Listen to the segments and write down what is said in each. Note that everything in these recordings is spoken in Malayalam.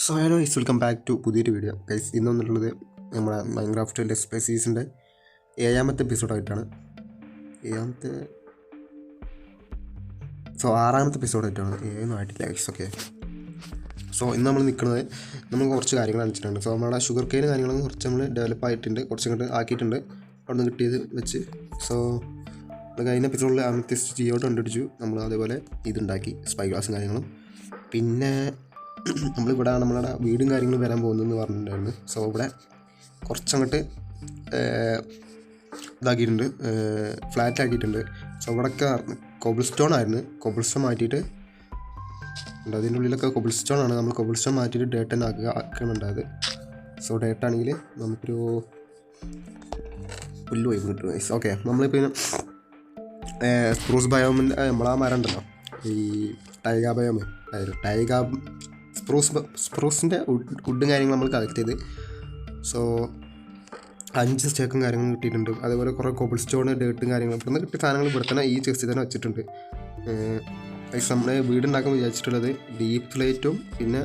So hello guys, welcome back to പുതിയൊരു വീഡിയോ. ഗൈസ് ഇന്ന് വന്നിട്ടുള്ളത് നമ്മുടെ മൈൻക്രാഫ്റ്റ് ലെറ്റ്സ് പ്ലേ സീരീസിൻ്റെ 7ാമത്തെ എപ്പിസോഡായിട്ടാണ്. 6ാമത്തെ എപ്പിസോഡായിട്ടാണ്. 7 ആയിട്ടില്ല ഗൈസ്. ഓക്കെ, സോ ഇന്ന് നമ്മൾ നിൽക്കുന്നത് നമ്മൾ കുറച്ച് കാര്യങ്ങൾ കാണിച്ചിട്ടുണ്ട്. സോ നമ്മുടെ ഷുഗർ കെയിൻ കാര്യങ്ങളും കുറച്ച് നമ്മൾ ഡെവലപ്പ് ആയിട്ടുണ്ട്, കുറച്ചിങ്ങോട്ട് ആക്കിയിട്ടുണ്ട് അവിടെ നിന്ന് കിട്ടിയത് വെച്ച്. സോ കഴിഞ്ഞ എപ്പിസോഡിൽ അമിത്യസ്റ്റ് ജിയോട്ട് കണ്ടുപിടിച്ചു നമ്മൾ. അതേപോലെ ഇതുണ്ടാക്കി സ്പൈ ഗ്ലാസും കാര്യങ്ങളും. പിന്നെ നമ്മളിവിടെ നമ്മളുടെ വീടും കാര്യങ്ങളും വരാൻ പോകുന്നതെന്ന് പറഞ്ഞിട്ടുണ്ടായിരുന്നു. സോ ഇവിടെ കുറച്ചങ്ങോട്ട് ഇതാക്കിയിട്ടുണ്ട്, ഫ്ലാറ്റ് ആക്കിയിട്ടുണ്ട്. സോ ഇവിടെയൊക്കെ കോബിൾ സ്റ്റോൺ ആയിരുന്നു. കോബിൾ സ്റ്റോൺ മാറ്റിയിട്ട് അതിൻ്റെ ഉള്ളിലൊക്കെ കോബിൾ സ്റ്റോൺ ആണ്. നമ്മൾ കോബിൾ സ്റ്റോൺ മാറ്റിയിട്ട് ഡേട്ടൻ ആക്കുന്നുണ്ടായത്. സോ ഡേട്ട ആണെങ്കിൽ നമുക്കൊരു പുല്ല് പോയി കിട്ടും. ഓക്കെ, നമ്മളിപ്പോൾ സ്പ്രൂസ് ബയോമിൻ്റെ നമ്മളാ മരം ഉണ്ടല്ലോ, ഈ ടൈഗ ബയോമ്, ടൈഗ സ്പ്രൂസിൻ്റെ വുഡും കാര്യങ്ങളും നമ്മൾ കളക്ട് ചെയ്ത്. സോ 5 സ്റ്റേക്കും കാര്യങ്ങളും കിട്ടിയിട്ടുണ്ട്. അതേപോലെ കുറേ കോബിൾ സ്റ്റോണ്, ഡേട്ടും കാര്യങ്ങളും ഇവിടെ നിന്ന് കിട്ടിയ സാധനങ്ങൾ ഇവിടെ തന്നെ ഈ ചെസ്റ്റിൽ തന്നെ വെച്ചിട്ടുണ്ട്. നമ്മൾ വീടുണ്ടാക്കാൻ വിചാരിച്ചിട്ടുള്ളത് ഡീപ്പ് പ്ലേറ്റും പിന്നെ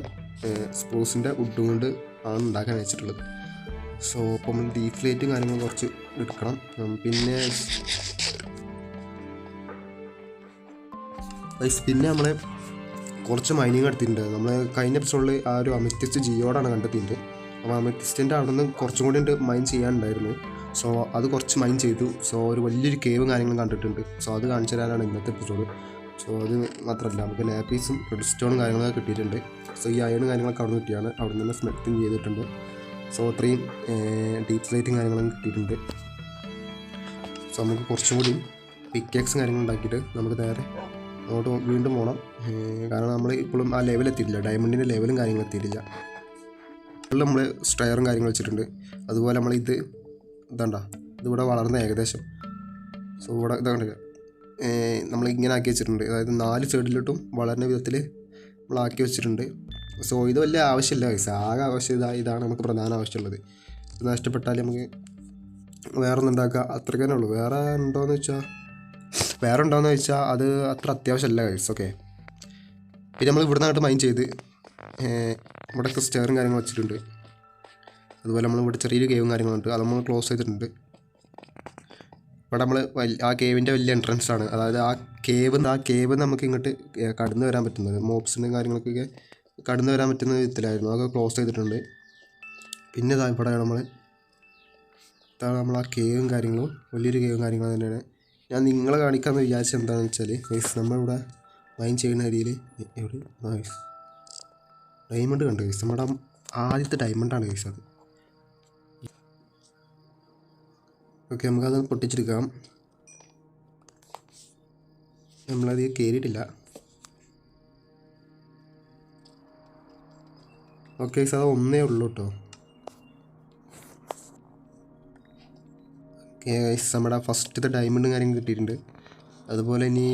സ്പ്രൂസിൻ്റെ വുഡും കൊണ്ട് ആണ് ഉണ്ടാക്കാൻ വെച്ചിട്ടുള്ളത്. സോ അപ്പോൾ നമ്മൾ ഡീപ്പ് പ്ലേറ്റും കാര്യങ്ങളും കുറച്ച് എടുക്കണം. പിന്നെ നമ്മൾ കുറച്ച് മൈനിങ് എടുത്തിട്ടുണ്ട്. നമ്മൾ കഴിഞ്ഞ എപ്പിസോഡിൽ ആ ഒരു അമിത്യസ്റ്റ് ജിയോടാണ് കണ്ടെത്തിയിട്ടുണ്ട്. അപ്പോൾ അമിത്യസ്റ്റിൻ്റെ അവിടെ നിന്ന് കുറച്ചും കൂടി മൈൻ ചെയ്യാനുണ്ടായിരുന്നു. സോ അത് കുറച്ച് മൈൻ ചെയ്തു. സോ ഒരു വലിയൊരു കേവും കാര്യങ്ങളും കണ്ടിട്ടുണ്ട്. സോ അത് കാണിച്ചു തരാനാണ് ഇന്നത്തെ എപ്പിസോഡ്. സോ അത് മാത്രമല്ല, നമുക്ക് ലാപ്പീസും റെഡ് സ്റ്റോണും കാര്യങ്ങളൊക്കെ കിട്ടിയിട്ടുണ്ട്. സോ ഈ അയണും കാര്യങ്ങളൊക്കെ അവിടെ നിന്ന് കിട്ടിയാണ്. അവിടെ നിന്ന് സ്മെൽറ്റിങ് ചെയ്തിട്ടുണ്ട്. സോ അത്രയും ഡീപ്പ് സ്ലൈറ്റും കാര്യങ്ങളും കിട്ടിയിട്ടുണ്ട്. സോ നമുക്ക് കുറച്ചും കൂടി പിക്കേക്സും കാര്യങ്ങളും ഉണ്ടാക്കിയിട്ട് നമുക്ക് നേരെ അങ്ങോട്ട് വീണ്ടും പോകണം. കാരണം നമ്മൾ ഇപ്പോഴും ആ ലെവൽ എത്തിയിട്ടില്ല, ഡയമണ്ടിൻ്റെ ലെവലും കാര്യങ്ങളും എത്തിയിട്ടില്ല. നമ്മൾ സ്ട്രയറും കാര്യങ്ങളും വെച്ചിട്ടുണ്ട്. അതുപോലെ നമ്മൾ ഇതിവിടെ വളർന്ന ഏകദേശം. സോ ഇവിടെ ഇതാണ് നമ്മൾ ഇങ്ങനെ ആക്കി വെച്ചിട്ടുണ്ട്. അതായത് 4 സൈഡിലോട്ടും വളരുന്ന വിധത്തിൽ നമ്മളാക്കി വെച്ചിട്ടുണ്ട്. സോ ഇത് വലിയ ആവശ്യമില്ല പൈസ, ആകെ ആവശ്യം ഇതാണ് നമുക്ക് പ്രധാന ആവശ്യമുള്ളത്. ഇത് നഷ്ടപ്പെട്ടാൽ നമുക്ക് വേറെ ഒന്നും ഉണ്ടാക്കുക, അത്രയ്ക്ക് തന്നെ ഉള്ളൂ. വേറെ ഉണ്ടോയെന്ന് ചോദിച്ചാൽ അത് അത്ര അത്യാവശ്യമല്ല ഗൈസ്. ഓക്കെ, പിന്നെ നമ്മൾ ഇവിടെ നിന്നായിട്ട് മൈൻ ചെയ്ത് ഇവിടെയൊക്കെ സ്റ്റെയറും കാര്യങ്ങളും വെച്ചിട്ടുണ്ട്. അതുപോലെ നമ്മളിവിടെ ചെറിയൊരു കേവും കാര്യങ്ങളുണ്ട്, അത് നമ്മൾ ക്ലോസ് ചെയ്തിട്ടുണ്ട്. ഇവിടെ നമ്മൾ ആ കേവിൻ്റെ വലിയ എൻട്രൻസ് ആണ്. അതായത് ആ കേവ് നമുക്ക് ഇങ്ങോട്ട് കടന്നു വരാൻ പറ്റുന്നത്, മോബ്സിൻ്റെ കാര്യങ്ങൾക്കൊക്കെ കടന്നു വരാൻ പറ്റുന്ന വിധത്തിലായിരുന്നു. അതൊക്കെ ക്ലോസ് ചെയ്തിട്ടുണ്ട്. പിന്നെ ഇവിടെ നമ്മൾ ആ കേവും കാര്യങ്ങളും വലിയൊരു കേവും കാര്യങ്ങളും തന്നെയാണ്. ഞാൻ നിങ്ങളെ കാണിക്കാമെന്ന് വിചാരിച്ചത് എന്താണെന്ന് വെച്ചാൽ ഗൈസ്, നമ്മളിവിടെ മൈൻ ചെയ്യുന്ന ഏരിയയിൽ എവിടെ ഡയമണ്ട് കണ്ടു ഗൈസ്. നമ്മുടെ ആദ്യത്തെ ഡയമണ്ടാണ് ഗൈസ് അത്. ഓക്കെ, നമുക്കത് പൊട്ടിച്ചെടുക്കാം. നമ്മളത് കയറിയിട്ടില്ല. ഓക്കെ ഗൈസ്, അത് ഒന്നേ ഉള്ളൂ കേട്ടോ. ഓക്കെ ഗൈസ്, നമ്മുടെ ഫസ്റ്റത്തെ ഡയമണ്ടും കാര്യങ്ങളും കിട്ടിയിട്ടുണ്ട്. അതുപോലെ ഇനി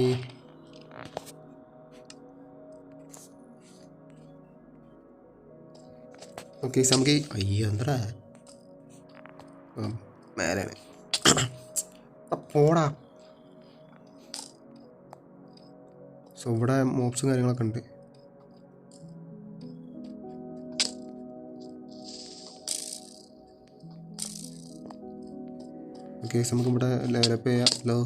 ഓക്കെ ഗൈസ്, നമുക്ക് എന്താ മേലെ പോടാ. സോ ഇവിടെ മോബ്സും കാര്യങ്ങളൊക്കെ ഉണ്ട്. ഓക്കെ, നമുക്കിവിടെ ലെവലപ്പ് ചെയ്യാമല്ലോ.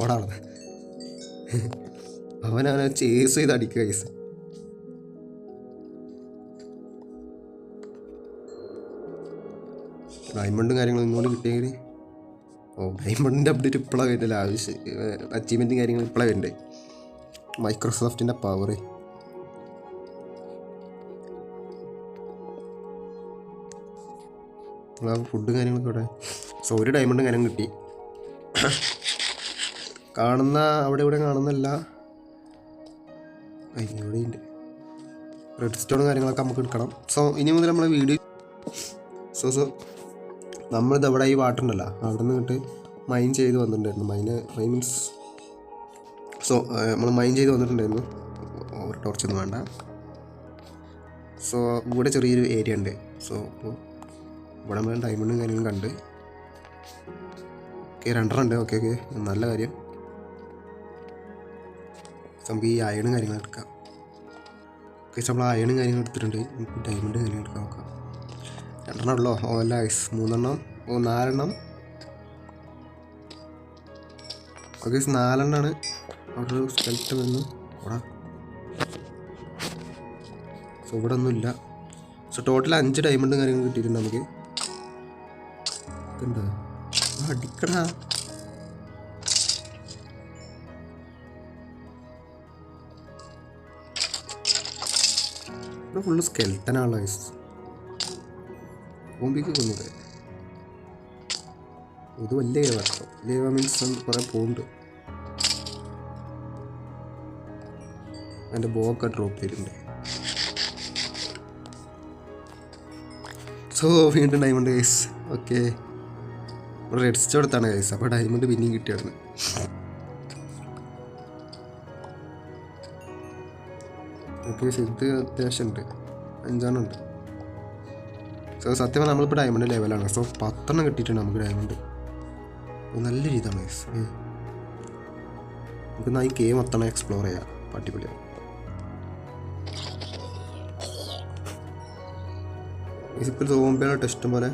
ഓടാണ് അവനെ ചേസ് ചെയ്ത് അടിക്കുക കേസ്. ഡയമണ്ടും കാര്യങ്ങളും ഇങ്ങോട്ട് കിട്ടിയെങ്കിൽ ഡയമണ്ടിൻ്റെ അപ്ഡേറ്റ് ഇപ്പോഴാണ് വരുന്നില്ല. അച്ചീവ്മെൻറ്റും കാര്യങ്ങളും ഇപ്പോഴാണ് വരുന്നുണ്ട്. മൈക്രോസോഫ്റ്റിൻ്റെ പവർ. ഫുഡും കാര്യങ്ങളൊക്കെ ഇവിടെ. സോ ഒരു ഡയമണ്ടും കാര്യം കിട്ടി. അവിടെ ഇവിടെ കാണുന്നല്ല, ഇവിടെയുണ്ട് റെഡ് സ്റ്റോൺ കാര്യങ്ങളൊക്കെ നമുക്ക് എടുക്കണം. സോ ഇനി മുതൽ നമ്മളെ വീഡിയോ നമ്മളിത് അവിടെ ഈ വാട്ടർ ഉണ്ടല്ലോ അവിടെ നിന്ന് മൈൻ ചെയ്ത് വന്നിട്ടുണ്ടായിരുന്നു. മൈൻ മീൻസ് സോ നമ്മൾ മൈൻ ചെയ്ത് വന്നിട്ടുണ്ടായിരുന്നു. ഓവർ ടോർച്ചൊന്നും വേണ്ട. സോ ഇവിടെ ചെറിയൊരു ഏരിയ ഉണ്ട്. സോ ഇവിടെ നമ്മൾ ഡയമണ്ടും കാര്യങ്ങളും കണ്ട്. ഓക്കെ 2 ഉണ്ട്. ഓക്കെ നല്ല കാര്യം. നമുക്ക് ഈ അയണും കാര്യങ്ങളും എടുക്കാം. ഓക്കെ നമ്മൾ അയണും കാര്യങ്ങളും എടുത്തിട്ടുണ്ട്. നമുക്ക് ഡയമണ്ടും കാര്യങ്ങളും എടുക്കാൻ നോക്കാം. 2 ഉള്ളോ? അല്ല ഐസ് 3 4 ഓക്കെ 4 അവിടെ ഒരു സ്കെൽറ്റൻ വന്നു. സോ ഇവിടെ ഒന്നുമില്ല. സോ ടോട്ടൽ 5 ഡയമണ്ടും കാര്യങ്ങളും കിട്ടിയിട്ടുണ്ട് നമുക്ക്. എന്താ അടിക്കടാ. ഇവിടെ ഫുള്ള് സ്കെൽറ്റനാണല്ലോ ഐസ്. ബോംബിക്ക് കൊന്നത് ഇത് വലിയ കേവ കേട്ടോ. കേവ മീൻസ് കുറേ പോകുന്നുണ്ട്. അതിൻ്റെ ബോക്കെ ഡ്രോപ്പ് ചെയ്തിട്ടുണ്ട്. സോ വീണ്ടും ഡയമണ്ട് ഗൈസ്. ഓക്കെ ഇവിടെ റെഡ് സ്റ്റോൺ എടുത്താണ് ഗൈസ്. അപ്പോൾ ഡയമണ്ട് പിന്നെയും കിട്ടിയായിരുന്നു. ഓക്കെ ഇത് അത്യാവശ്യം ഉണ്ട്. 5 ഉണ്ട്. സോ സത്യം പറഞ്ഞാൽ നമ്മളിപ്പോൾ ഡയമണ്ട് ലെവലാണ്. സോ 10 കിട്ടിയിട്ടുണ്ട് നമുക്ക് ഡയമണ്ട്. നല്ല രീതിയാണ് ഗൈസ്. നമുക്ക് ഈ കേവ് മൊത്തം എക്സ്പ്ലോർ ചെയ്യാം. അടിപൊളിയാണ്. ഇപ്പോൾ സോംബികളുടെ ഇഷ്ടം പോലെ.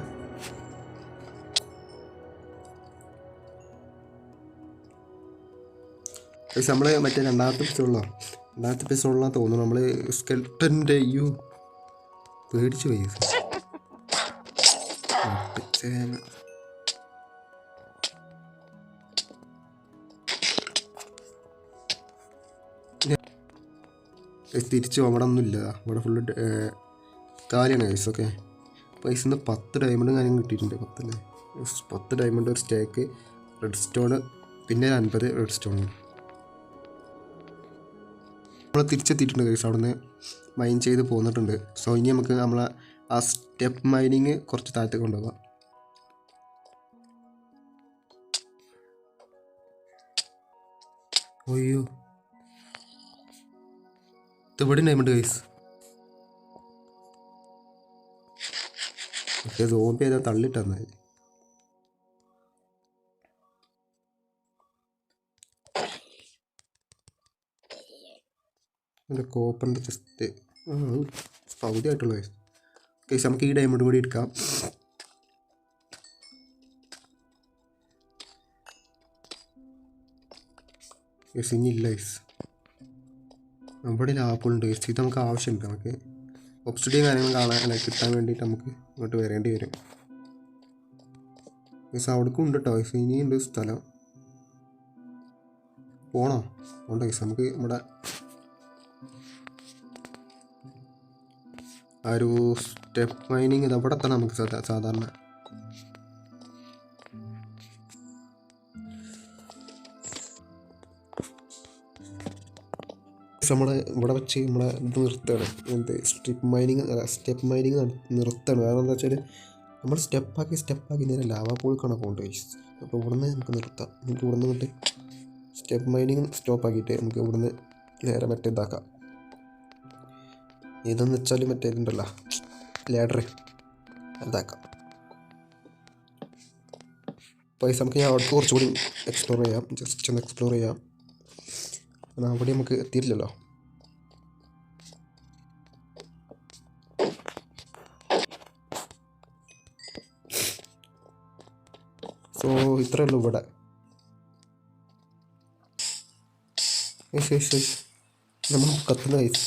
നമ്മൾ മറ്റേ രണ്ടാമത്തെ എപ്പിസോഡിലാണ് തോന്നുന്നു നമ്മൾ സ്കെൽട്ടൻ്റെ പേടിച്ചു പോയി. തിരിച്ചു അവിടെ ഒന്നുമില്ല. ഇവിടെ ഫുള്ള് കാലിയാണ് ഗൈസ്. ഓക്കെ പൈസന്ന് 10 ഡയമണ്ടും കാര്യം കിട്ടിയിട്ടുണ്ട്. 10 ഡയമണ്ട്, ഒരു സ്റ്റേക്ക്, റെഡ് സ്റ്റോണ്, പിന്നെ 50 റെഡ് സ്റ്റോൺ. നമ്മൾ തിരിച്ചെത്തിയിട്ടുണ്ട് ഗൈസ്. അവിടെ നിന്ന് മൈൻ ചെയ്ത് പോന്നിട്ടുണ്ട്. സോ ഇനി നമുക്ക് നമ്മളെ ആ സ്റ്റെപ്പ് മൈനിങ് കുറച്ച് താഴത്തേക്ക് കൊണ്ടുപോകാം. അയ്യോ ഇവിടെ ഡയമണ്ട് ഗൈസ്. പക്ഷേ സോംബി ഏതാ തള്ളിട്ടെന്നായി. എൻ്റെ കോപ്പറിൻ്റെ ചെസ്റ്റ് പകുതി ആയിട്ടുള്ളൂ ഗൈസ്. ഗൈസ് നമുക്ക് ഈ ഡയമണ്ട് കൂടി എടുക്കാം. ഗൈസ് ഇനിയില്ല ഗൈസ്. ഇവിടെ ലാപ്പുണ്ട് ഗൈസ്. ഇത് നമുക്ക് ആവശ്യമുണ്ട്. നമുക്ക് ഒബ്സിഡിയും കാര്യങ്ങളും കാണാൻ അല്ല കിട്ടാൻ വേണ്ടിയിട്ട് നമുക്ക് ഇങ്ങോട്ട് വരേണ്ടി വരും. ഗൈസ് അവിടേക്കും ഉണ്ട് കേട്ടോ ഗൈസ്. ഇനിയുണ്ട് സ്ഥലം. പോണോ? ഉണ്ട് ഗൈസ്. നമുക്ക് നമ്മുടെ ആ ഒരു സ്റ്റെപ്പ് മൈനിങ് ഇത് അവിടെ തന്നെ നമുക്ക് സാധാരണ നമ്മൾ ഇവിടെ വെച്ച് നമ്മളെ ഇത് നിർത്തുകയാണ്. എന്ത് സ്റ്റെപ്പ് മൈനിങ് നിർത്തുകയാണ്. കാരണം എന്താ വെച്ചാൽ നമ്മൾ സ്റ്റെപ്പാക്കി നേരെ ലാവാ പൂൾക്കാണ് പോകേണ്ടത് ഗൈസ്. അപ്പോൾ ഇവിടുന്ന് നമുക്ക് നിർത്താം. നമുക്ക് ഇവിടുന്ന് കൊണ്ട് സ്റ്റെപ്പ് മൈനിങ് സ്റ്റോപ്പാക്കിയിട്ട് നമുക്ക് ഇവിടുന്ന് നേരെ മറ്റേ ഇതാക്കാം. ഇതെന്ന് വെച്ചാൽ മറ്റേ ഇതുണ്ടല്ലോ ലാഡർ, അതാക്കാം. പൈസ നമുക്ക് ഞാൻ അവിടേക്ക് കുറച്ചുകൂടി എക്സ്പ്ലോർ ചെയ്യാം. ജസ്റ്റ് ഒന്ന് എക്സ്പ്ലോർ ചെയ്യാം. എന്നാൽ അവിടെ നമുക്ക് എത്തിയിട്ടില്ലല്ലോ. സോ ഇത്രയേ ഉള്ളൂ ഇവിടെ. നമ്മൾ കത്തുന്ന കൈസ്.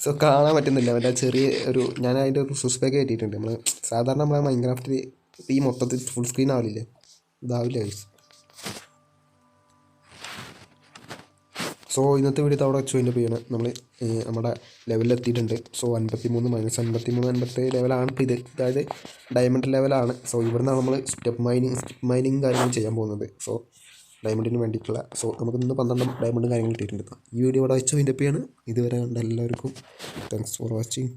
സോ കാണാൻ പറ്റുന്നില്ല. മറ്റേ ചെറിയ ഒരു ഞാൻ അതിൻ്റെ ഒരു സുസ്പേക്ക് കയറ്റിയിട്ടുണ്ട്. നമ്മൾ സാധാരണ നമ്മളെ മൈൻക്രാഫ്റ്റിൽ ഈ മൊത്തത്തിൽ ഫുൾ സ്ക്രീൻ ആവില്ലേ, ഇതാവില്ല ഗൈസ്. സോ ഇന്നത്തെ വീഡിയോ അവിടെ വെച്ച് അതിൻ്റെ ചെയ്യണം. നമ്മൾ നമ്മുടെ ലെവലിലെത്തിയിട്ടുണ്ട്. സോ 53 - 53 50 ലെവലാണ് ഇപ്പോൾ ഇത്. അതായത് ഡയമണ്ട് ലെവലാണ്. സോ ഇവിടുന്ന് നമ്മൾ സ്റ്റെപ്പ് മൈനിങ് കാര്യങ്ങൾ ചെയ്യാൻ പോകുന്നത്. സോ ഡയമണ്ടിന് വേണ്ടിയിട്ടുള്ള. സോ നമുക്ക് ഇന്ന് 12 ഡയമണ്ടും കാര്യങ്ങൾ കിട്ടിയിട്ടുണ്ട്. ഈ വീഡിയോ ഇവിടെ വെച്ച് അതിൻ്റെ ചെയ്യണം. ഇതുവരെ കണ്ട എല്ലാവർക്കും താങ്ക്സ് ഫോർ വാച്ചിങ്.